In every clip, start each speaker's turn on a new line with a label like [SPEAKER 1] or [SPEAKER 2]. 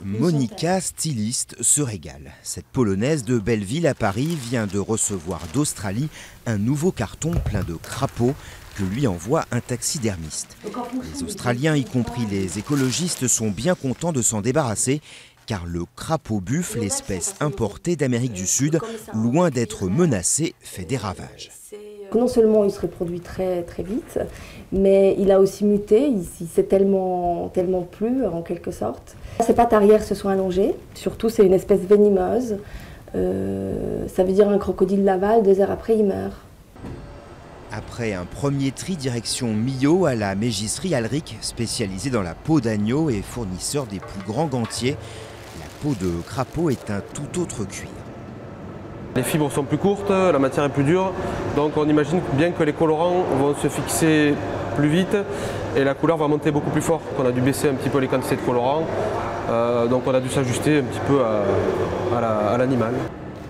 [SPEAKER 1] Monica, styliste, se régale. Cette Polonaise de Belleville à Paris vient de recevoir d'Australie un nouveau carton plein de crapauds que lui envoie un taxidermiste. Les Australiens, y compris les écologistes, sont bien contents de s'en débarrasser car le crapaud buffle, l'espèce importée d'Amérique du Sud, loin d'être menacé, fait des ravages.
[SPEAKER 2] Non seulement il se reproduit très vite, mais il a aussi muté, il s'est tellement plu en quelque sorte. Ses pattes arrière se sont allongées, surtout c'est une espèce venimeuse, ça veut dire un crocodile Laval, 2 heures après il meurt.
[SPEAKER 1] Après un premier tri direction Millau à la mégisserie Alric, spécialisée dans la peau d'agneau et fournisseur des plus grands gantiers, la peau de crapaud est un tout autre cuir.
[SPEAKER 3] Les fibres sont plus courtes, la matière est plus dure, donc on imagine bien que les colorants vont se fixer plus vite et la couleur va monter beaucoup plus fort. On a dû baisser un petit peu les quantités de colorants, donc on a dû s'ajuster un petit peu à l'animal.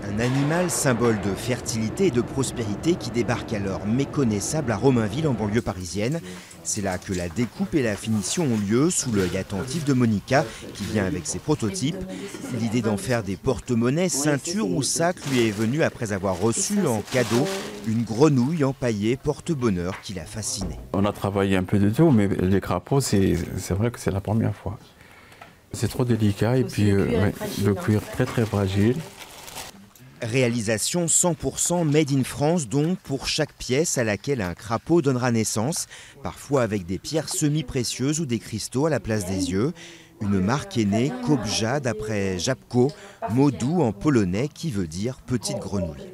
[SPEAKER 1] Un animal symbole de fertilité et de prospérité qui débarque alors méconnaissable à Romainville en banlieue parisienne. C'est là que la découpe et la finition ont lieu sous l'œil attentif de Monica qui vient avec ses prototypes. L'idée d'en faire des porte-monnaies, ceintures ou sacs lui est venue après avoir reçu en cadeau une grenouille empaillée porte-bonheur qui l'a fasciné.
[SPEAKER 4] On a travaillé un peu de tout, mais les crapauds, c'est vrai que c'est la première fois. C'est trop délicat et puis le cuir très fragile.
[SPEAKER 1] Réalisation 100% made in France donc pour chaque pièce à laquelle un crapaud donnera naissance, parfois avec des pierres semi-précieuses ou des cristaux à la place des yeux. Une marque est née, Kobja, d'après Żabko, mot doux en polonais qui veut dire petite grenouille.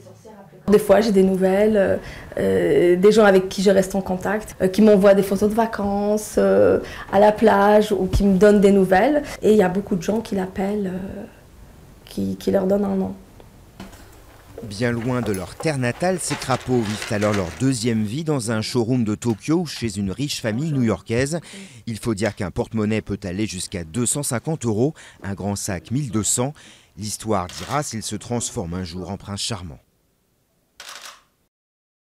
[SPEAKER 2] Des fois j'ai des nouvelles, des gens avec qui je reste en contact, qui m'envoient des photos de vacances à la plage ou qui me donnent des nouvelles. Et il y a beaucoup de gens qui l'appellent, qui leur donnent un nom.
[SPEAKER 1] Bien loin de leur terre natale, ces crapauds vivent alors leur deuxième vie dans un showroom de Tokyo ou chez une riche famille new-yorkaise. Il faut dire qu'un porte-monnaie peut aller jusqu'à 250 €, un grand sac 1200. L'histoire dira s'il se transforme un jour en prince charmant.